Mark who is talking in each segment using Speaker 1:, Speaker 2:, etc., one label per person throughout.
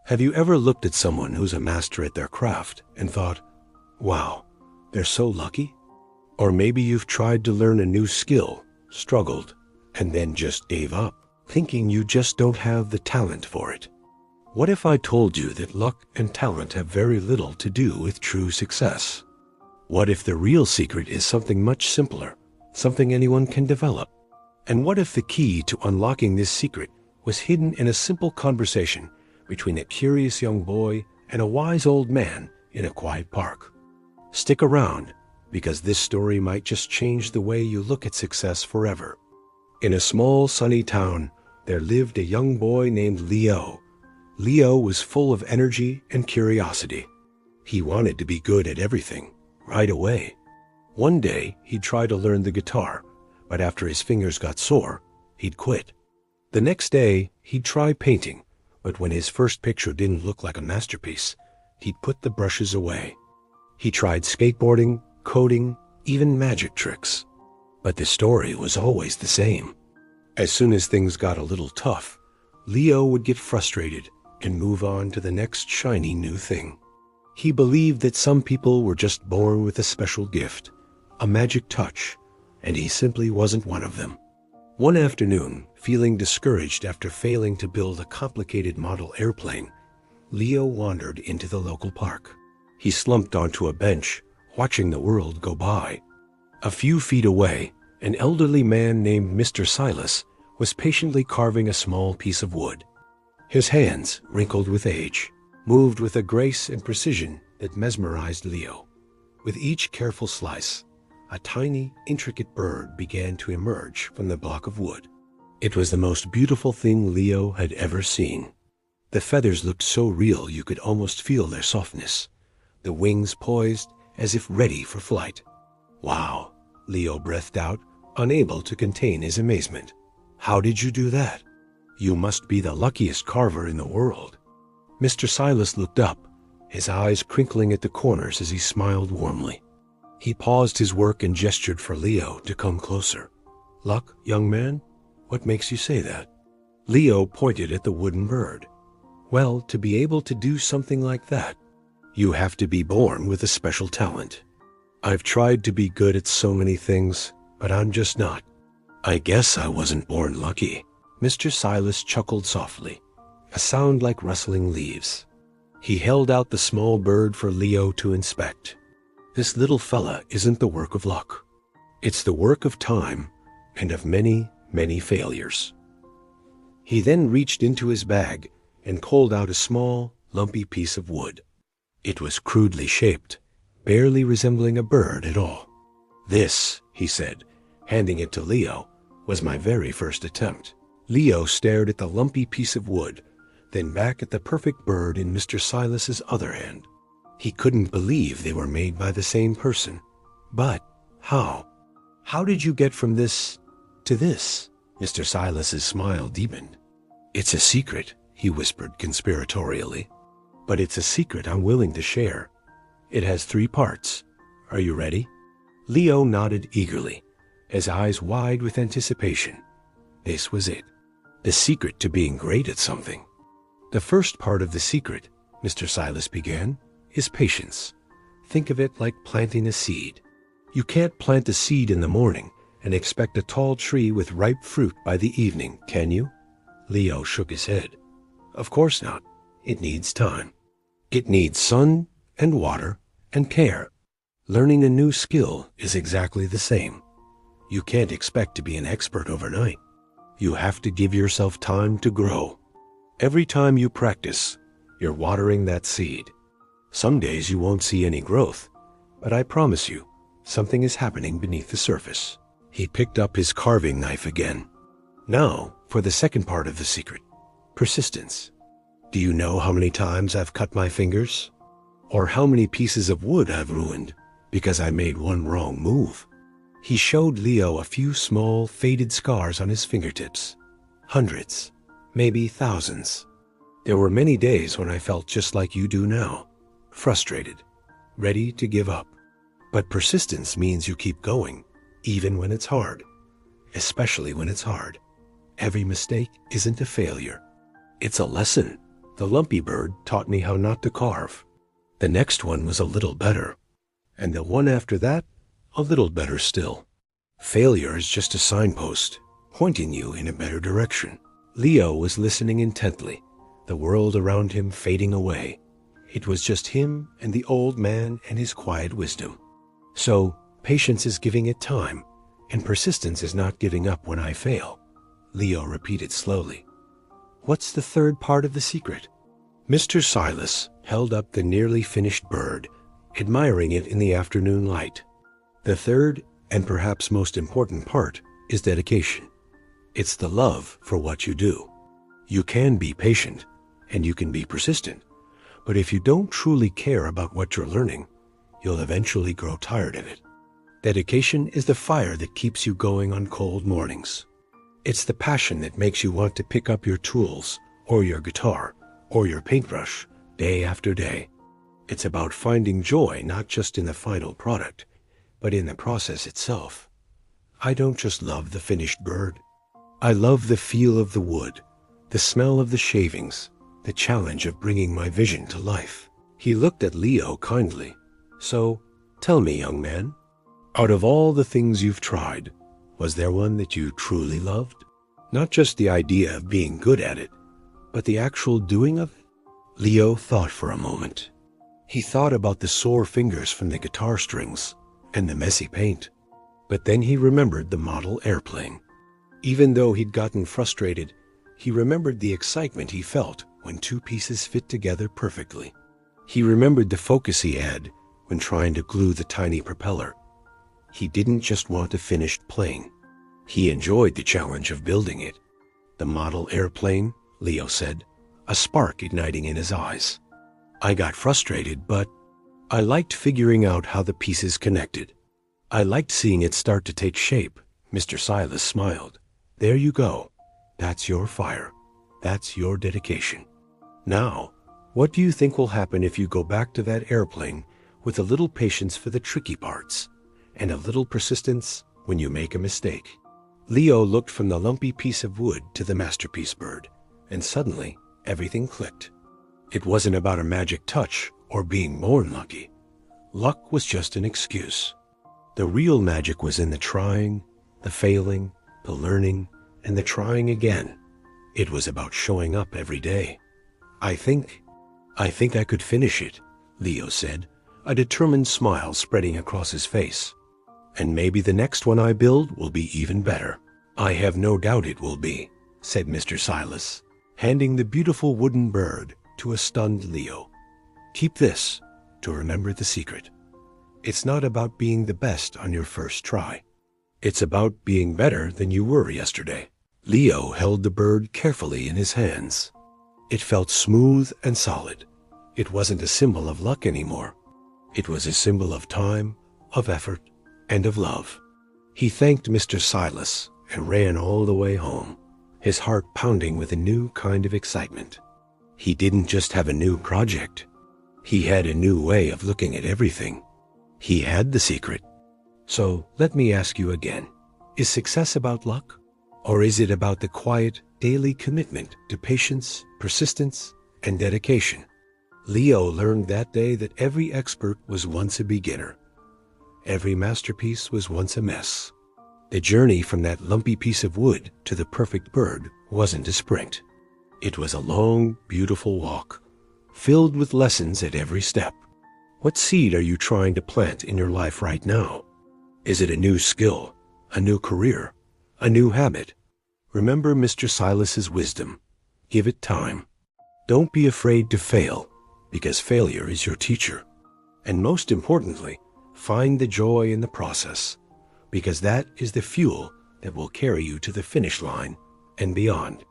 Speaker 1: Have you ever looked at someone who's a master at their craft and thought, wow, they're so lucky? Or maybe you've tried to learn a new skill, struggled, and then just gave up, thinking you just don't have the talent for it. What if I told you that luck and talent have very little to do with true success? What if the real secret is something much simpler, something anyone can develop? And what if the key to unlocking this secret was hidden in a simple conversation between a curious young boy and a wise old man in a quiet park? Stick around, because this story might just change the way you look at success forever. In a small sunny town, there lived a young boy named Leo. Leo was full of energy and curiosity. He wanted to be good at everything, right away. One day, he'd try to learn the guitar, but after his fingers got sore, he'd quit. The next day, he'd try painting, but when his first picture didn't look like a masterpiece, he'd put the brushes away. He tried skateboarding, coding, even magic tricks. But the story was always the same. As soon as things got a little tough, Leo would get frustrated and move on to the next shiny new thing. He believed that some people were just born with a special gift, a magic touch, and he simply wasn't one of them. One afternoon, feeling discouraged after failing to build a complicated model airplane, Leo wandered into the local park. He slumped onto a bench, watching the world go by. A few feet away, an elderly man named Mr. Silas was patiently carving a small piece of wood. His hands, wrinkled with age, moved with a grace and precision that mesmerized Leo. With each careful slice, a tiny, intricate bird began to emerge from the block of wood. It was the most beautiful thing Leo had ever seen. The feathers looked so real you could almost feel their softness, the wings poised as if ready for flight. Wow, Leo breathed out, unable to contain his amazement. How did you do that? You must be the luckiest carver in the world. Mr. Silas looked up, his eyes crinkling at the corners as he smiled warmly. He paused his work and gestured for Leo to come closer. Luck, young man? What makes you say that? Leo pointed at the wooden bird. Well, to be able to do something like that, you have to be born with a special talent. I've tried to be good at so many things, but I'm just not. I guess I wasn't born lucky. Mr. Silas chuckled softly, a sound like rustling leaves. He held out the small bird for Leo to inspect. This little fella isn't the work of luck. It's the work of time and of many, many failures. He then reached into his bag and pulled out a small, lumpy piece of wood. It was crudely shaped, barely resembling a bird at all. This, he said, handing it to Leo, was my very first attempt. Leo stared at the lumpy piece of wood, then back at the perfect bird in Mr. Silas's other hand. He couldn't believe they were made by the same person. But how? How did you get from this to this? Mr. Silas's smile deepened. It's a secret, he whispered conspiratorially. But it's a secret I'm willing to share. It has 3 parts. Are you ready? Leo nodded eagerly, his eyes wide with anticipation. This was it. The secret to being great at something. The first part of the secret, Mr. Silas began, is patience. Think of it like planting a seed. You can't plant a seed in the morning and expect a tall tree with ripe fruit by the evening, can you? Leo shook his head. Of course not. It needs time. It needs sun and water and care. Learning a new skill is exactly the same. You can't expect to be an expert overnight. You have to give yourself time to grow. Every time you practice, you're watering that seed. Some days you won't see any growth, but I promise you, something is happening beneath the surface. He picked up his carving knife again. Now, for the second part of the secret, persistence. Do you know how many times I've cut my fingers? Or how many pieces of wood I've ruined because I made one wrong move? He showed Leo a few small, faded scars on his fingertips. Hundreds, maybe thousands. There were many days when I felt just like you do now, frustrated, ready to give up. But persistence means you keep going, even when it's hard, especially when it's hard. Every mistake isn't a failure. It's a lesson. The lumpy bird taught me how not to carve. The next one was a little better. And the one after that, a little better still. Failure is just a signpost, pointing you in a better direction. Leo was listening intently, the world around him fading away. It was just him and the old man and his quiet wisdom. So, patience is giving it time, and persistence is not giving up when I fail. Leo repeated slowly. What's the third part of the secret? Mr. Silas held up the nearly finished bird, admiring it in the afternoon light. The third, and perhaps most important part, is dedication. It's the love for what you do. You can be patient, and you can be persistent, but if you don't truly care about what you're learning, you'll eventually grow tired of it. Dedication is the fire that keeps you going on cold mornings. It's the passion that makes you want to pick up your tools, or your guitar, or your paintbrush, day after day. It's about finding joy not just in the final product, but in the process itself. I don't just love the finished bird. I love the feel of the wood, the smell of the shavings, the challenge of bringing my vision to life. He looked at Leo kindly. So, tell me, young man, out of all the things you've tried, was there one that you truly loved? Not just the idea of being good at it, but the actual doing of it? Leo thought for a moment. He thought about the sore fingers from the guitar strings and the messy paint. But then he remembered the model airplane. Even though he'd gotten frustrated, he remembered the excitement he felt when two pieces fit together perfectly. He remembered the focus he had when trying to glue the tiny propeller. He didn't just want a finished plane. He enjoyed the challenge of building it. The model airplane, Leo said, a spark igniting in his eyes. I got frustrated, but I liked figuring out how the pieces connected. I liked seeing it start to take shape. Mr. Silas smiled. There you go. That's your fire. That's your dedication. Now, what do you think will happen if you go back to that airplane with a little patience for the tricky parts and a little persistence when you make a mistake? Leo looked from the lumpy piece of wood to the masterpiece bird, and suddenly everything clicked. It wasn't about a magic touch or being born lucky. Luck was just an excuse. The real magic was in the trying, the failing, the learning, and the trying again. It was about showing up every day. I think I could finish it, Leo said, a determined smile spreading across his face. And maybe the next one I build will be even better. I have no doubt it will be, said Mr. Silas, handing the beautiful wooden bird to a stunned Leo. Keep this to remember the secret. It's not about being the best on your first try. It's about being better than you were yesterday. Leo held the bird carefully in his hands. It felt smooth and solid. It wasn't a symbol of luck anymore. It was a symbol of time, of effort, and of love. He thanked Mr. Silas and ran all the way home, his heart pounding with a new kind of excitement. He didn't just have a new project. He had a new way of looking at everything. He had the secret. So let me ask you again, is success about luck? Or is it about the quiet, daily commitment to patience, persistence, and dedication? Leo learned that day that every expert was once a beginner. Every masterpiece was once a mess. The journey from that lumpy piece of wood to the perfect bird wasn't a sprint. It was a long, beautiful walk, filled with lessons at every step. What seed are you trying to plant in your life right now? Is it a new skill, a new career, a new habit? Remember Mr. Silas's wisdom. Give it time. Don't be afraid to fail, because failure is your teacher. And most importantly, find the joy in the process, because that is the fuel that will carry you to the finish line and beyond.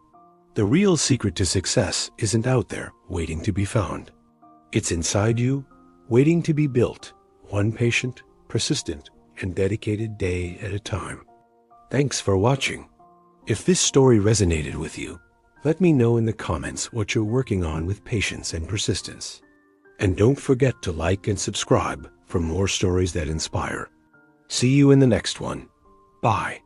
Speaker 1: The real secret to success isn't out there waiting to be found. It's inside you, waiting to be built, one patient, persistent, and dedicated day at a time. Thanks for watching. If this story resonated with you, let me know in the comments what you're working on with patience and persistence. And don't forget to like and subscribe for more stories that inspire. See you in the next one. Bye.